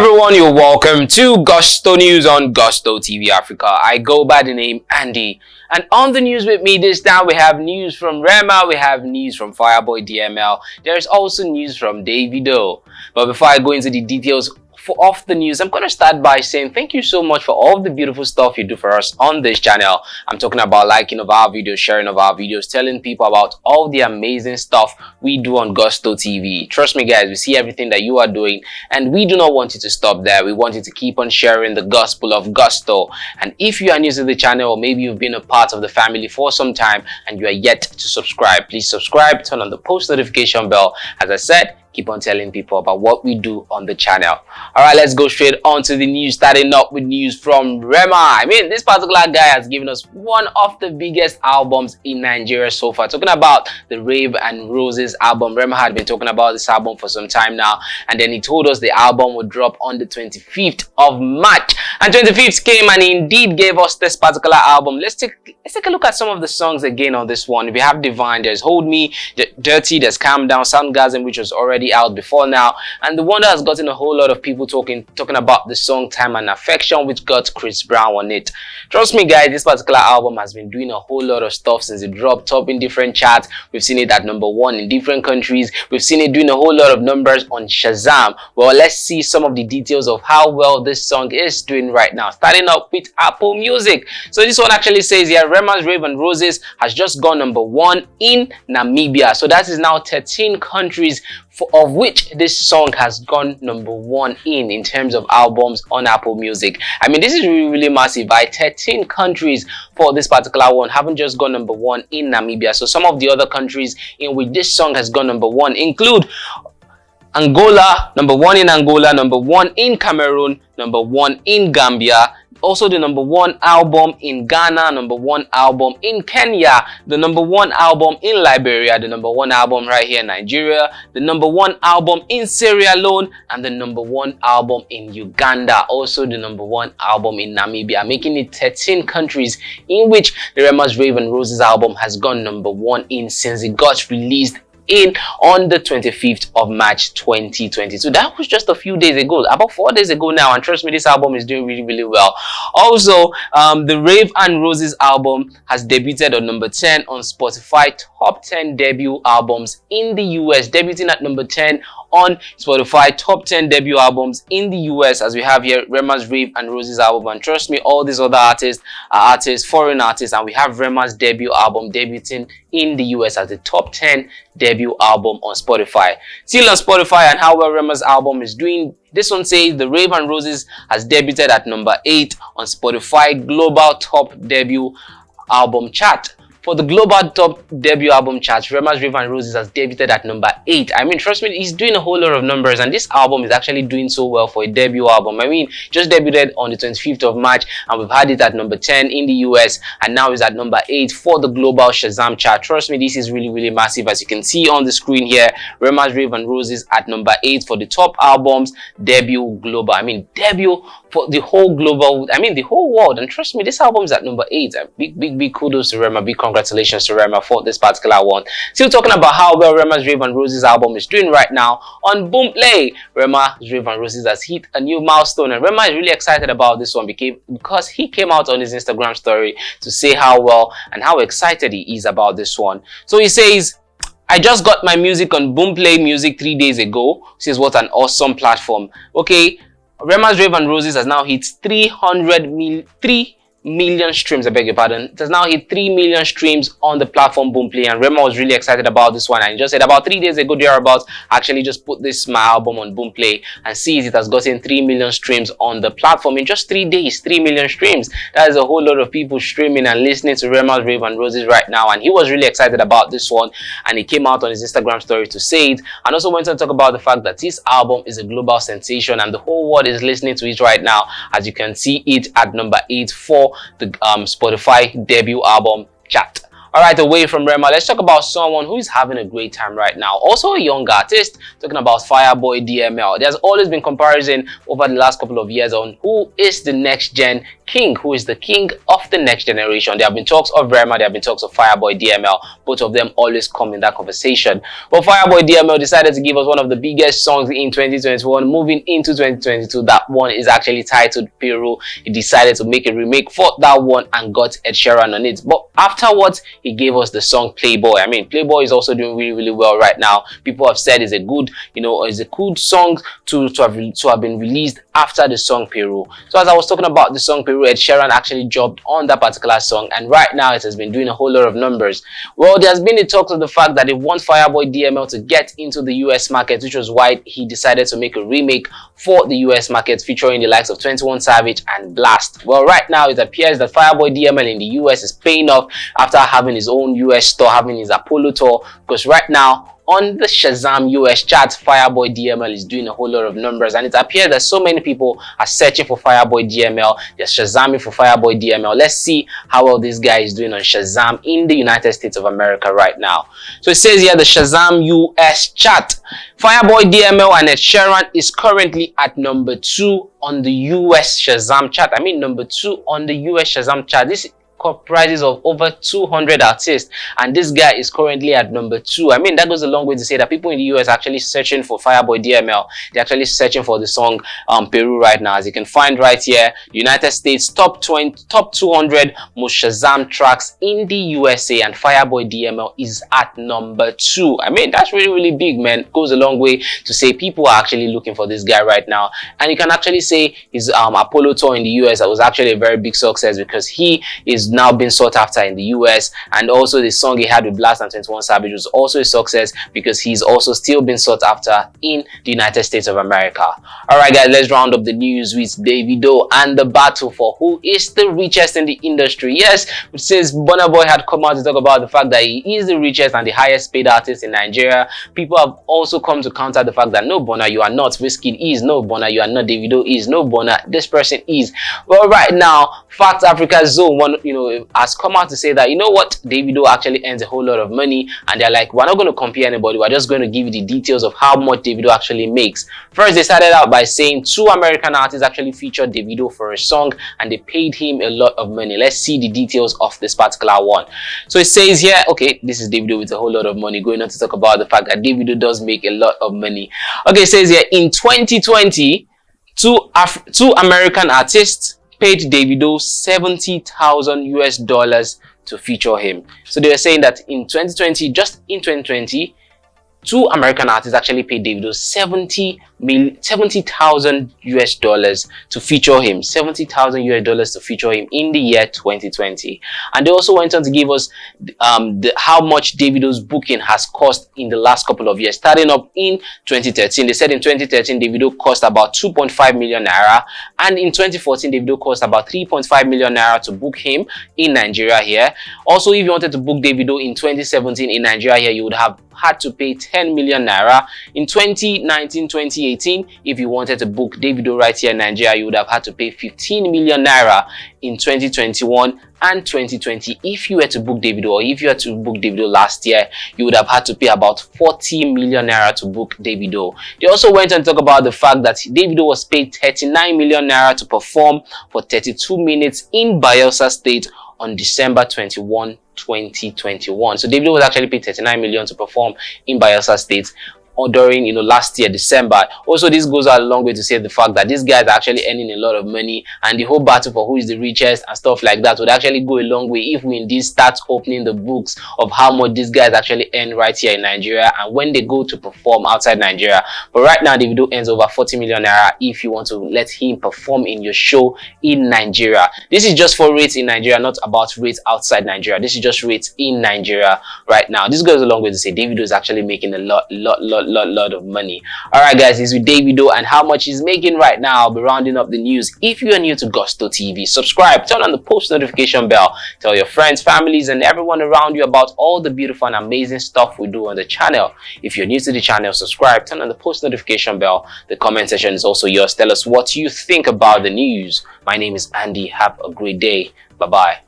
everyone, you're welcome to Gusto News on Gusto TV Africa. I go by the name Andy. And on the news with me this time, we have news from Rema, we have news from Fireboy DML. There's also news from Davido. But before I go into the details of the news, I'm going to start by saying thank you so much for all the beautiful stuff you do for us on this channel. I'm talking about liking of our videos, sharing of our videos, telling people about all the amazing stuff we do on Gusto TV. Trust me guys, we see everything that you are doing and we do not want you to stop there. We want you to keep on sharing the gospel of Gusto. And if you are new to the channel, or maybe you've been a part of the family for some time and you are yet to subscribe, please subscribe, turn on the post notification bell. As I said, keep on telling people about what we do on the channel. Alright, let's go straight on to the news, starting up with news from Rema. I mean, this particular guy has given us one of the biggest albums in Nigeria so far. Talking about the Rave and Roses album. Rema had been talking about this album for some time now, and then he told us the album would drop on the 25th of March. And 25th came and he indeed gave us this particular album. Let's take a look at some of the songs again on this one. We have Divine, there's Hold Me, Dirty, there's Calm Down, Soundgasm, which was already out before now, and the one that has gotten a whole lot of people talking about the song Time and Affection, which got Chris Brown on it. Trust me guys, this particular album has been doing a whole lot of stuff since it dropped, topping different charts. We've seen it at #1 in different countries. We've seen it doing a whole lot of numbers on Shazam. Well, let's see some of the details of how well this song is doing right now, starting up with Apple Music. So this one actually says here, Rema's Rave and Roses has just gone #1 in Namibia. So that is now 13 countries of which this song has gone #1 in terms of albums on Apple Music. I mean, this is really massive. 13 countries for this particular one haven't just gone #1 in Namibia. So some of the other countries in which this song has gone #1 include Angola, #1 in Angola, #1 in Cameroon, #1 in Gambia, also the #1 album in Ghana, #1 album in Kenya, the #1 album in Liberia, the #1 album right here in Nigeria, the #1 album in Sierra Leone, and the #1 album in Uganda, also the #1 album in Namibia, making it 13 countries in which the Rema's Rave and Roses album has gone #1 in since it got released on the 25th of March 2022. That was just a few days ago, about 4 days ago now, and trust me, this album is doing really well. Also, the Rave and Roses album has debuted on #10 on Spotify top 10 debut albums in the US, debuting at #10 on Spotify top 10 debut albums in the US, as we have here Rema's Rave and Roses album. And trust me, all these other artists are foreign artists, and we have Rema's debut album debuting in the US as the top 10 debut album on Spotify. Still on Spotify and how well Rema's album is doing, this one says the Rave and Roses has debuted at #8 on Spotify global top debut album chart. For the global top debut album chart, Rema's Rave and Roses has debuted at #8. I mean, trust me, he's doing a whole lot of numbers, and this album is actually doing so well for a debut album. I mean, just debuted on the 25th of March, and we've had it at #10 in the US, and now it's at #8 for the global Shazam chart. Trust me, this is really massive. As you can see on the screen here, Rema's Rave and Roses at #8 for the top albums debut global. I mean, debut for the whole global, I mean the whole world. And trust me, this album is at #8. Big kudos to Rema, big congratulations to Rema for this particular one. Still talking about how well Rema's Rave and Roses album is doing right now on Boomplay. Rema's Rave and Roses has hit a new milestone, and Rema is really excited about this one because he came out on his Instagram story to say how well and how excited he is about this one. So he says, I just got my music on Boomplay Music 3 days ago. Says what an awesome platform. Okay, Rema's Rave and Roses has now hit 3 million streams, I beg your pardon. It has now hit 3 million streams on the platform Boomplay, and Rema was really excited about this one. And he just said about 3 days ago thereabouts, actually just put this my album on Boomplay, and sees it has gotten 3 million streams on the platform in just 3 days. 3 million streams. That is a whole lot of people streaming and listening to Rema's Rave and Roses right now, and he was really excited about this one, and he came out on his Instagram story to say it, and also went on to talk about the fact that this album is a global sensation and the whole world is listening to it right now, as you can see it at #8 for the Spotify debut album chart. Alright, away from Rema, let's talk about someone who is having a great time right now. Also a young artist, talking about Fireboy DML. There's always been comparison over the last couple of years on who is the next gen king, who is the king of the next generation. There have been talks of Rema, there have been talks of Fireboy DML. Both of them always come in that conversation. But Fireboy DML decided to give us one of the biggest songs in 2021. Moving into 2022, that one is actually titled Peru. He decided to make a remake for that one and got Ed Sheeran on it. But afterwards, he gave us the song Playboy. I mean, Playboy is also doing really well right now. People have said it's a good, it's a good song to have been released after the song Peru. So as I was talking about the song Peru, Ed Sheeran actually jumped on that particular song, and right now it has been doing a whole lot of numbers. Well, there's been the talk of the fact that they want Fireboy DML to get into the US market, which was why he decided to make a remake for the US market featuring the likes of 21 Savage and Blast. Well, right now it appears that Fireboy DML in the US is paying off after having his own US store, having his Apollo tour, because right now on the Shazam US charts, Fireboy DML is doing a whole lot of numbers, and it appears that so many people are searching for Fireboy DML. They're Shazamming for Fireboy DML. Let's see how well this guy is doing on Shazam in the United States of America right now. So it says here the Shazam US chart. Fireboy DML and Ed Sheeran is currently at number 2 on the US Shazam chart. I mean number 2 on the US Shazam chart. This comprises of over 200 artists, and this guy is currently at number 2. I mean, that goes a long way to say that people in the US are actually searching for Fireboy DML. They're actually searching for the song Peru right now. As you can find right here, United States top 200 most Shazam tracks in the USA, and Fireboy DML is at number 2. I mean, that's really big, man. It goes a long way to say people are actually looking for this guy right now, and you can actually say his Apollo tour in the US was actually a very big success, because he is now been sought after in the US, and also the song he had with Blast and 21 Savage was also a success because he's also still been sought after in the United States of America. Alright guys, let's round up the news with Davido and the battle for who is the richest in the industry. Yes, since Burna Boy had come out to talk about the fact that he is the richest and the highest paid artist in Nigeria, people have also come to counter the fact that no, Burna, you are not. Wizkid is. No, Burna, you are not. Davido is. No, Burna, this person is. Well, right now, Fact Africa Zone has come out to say that, you know what, Davido actually earns a whole lot of money, and they're like, we're not going to compare anybody, we're just going to give you the details of how much Davido actually makes. First, they started out by saying 2 American artists actually featured Davido for a song, and they paid him a lot of money. Let's see the details of this particular one. So it says here, okay, this is Davido with a whole lot of money, going on to talk about the fact that Davido does make a lot of money. Okay, it says here, in 2020, two American artists paid Davido $70,000 to feature him. So they were saying that in 2020, just in 2020, 2 American artists actually paid Davido $70,000 to feature him. $70,000 to feature him in the year 2020. And they also went on to give us how much Davido's booking has cost in the last couple of years. Starting up in 2013, they said in 2013 Davido cost about 2.5 million naira, and in 2014 Davido cost about 3.5 million naira to book him in Nigeria here. Also, if you wanted to book Davido in 2017 in Nigeria here, you would have had to pay 10 million naira. In 2019-2018, if you wanted to book Davido right here in Nigeria, you would have had to pay 15 million naira. In 2021 and 2020, if you were to book Davido, or if you had to book Davido last year, you would have had to pay about 40 million naira to book Davido. They also went on to talk about the fact that Davido was paid 39 million naira to perform for 32 minutes in Bayelsa State on December 21, 2021. So Davido was actually paid 39 million to perform in Bayelsa State during last year December. Also, this goes a long way to say the fact that these guys are actually earning a lot of money, and the whole battle for who is the richest and stuff like that would actually go a long way if we indeed start opening the books of how much these guys actually earn right here in Nigeria and when they go to perform outside Nigeria. But right now Davido earns over 40 million naira if you want to let him perform in your show in Nigeria. This is just for rates in Nigeria, not about rates outside Nigeria. This is just rates in Nigeria right now. This goes a long way to say Davido is actually making a lot of money. Alright guys, it's with Davido and how much he's making right now. I'll be rounding up the news. If you are new to Gusto TV, subscribe, turn on the post notification bell, tell your friends, families and everyone around you about all the beautiful and amazing stuff we do on the channel. If you're new to the channel, subscribe, turn on the post notification bell. The comment section is also yours. Tell us what you think about the news. My name is Andy. Have a great day. Bye bye.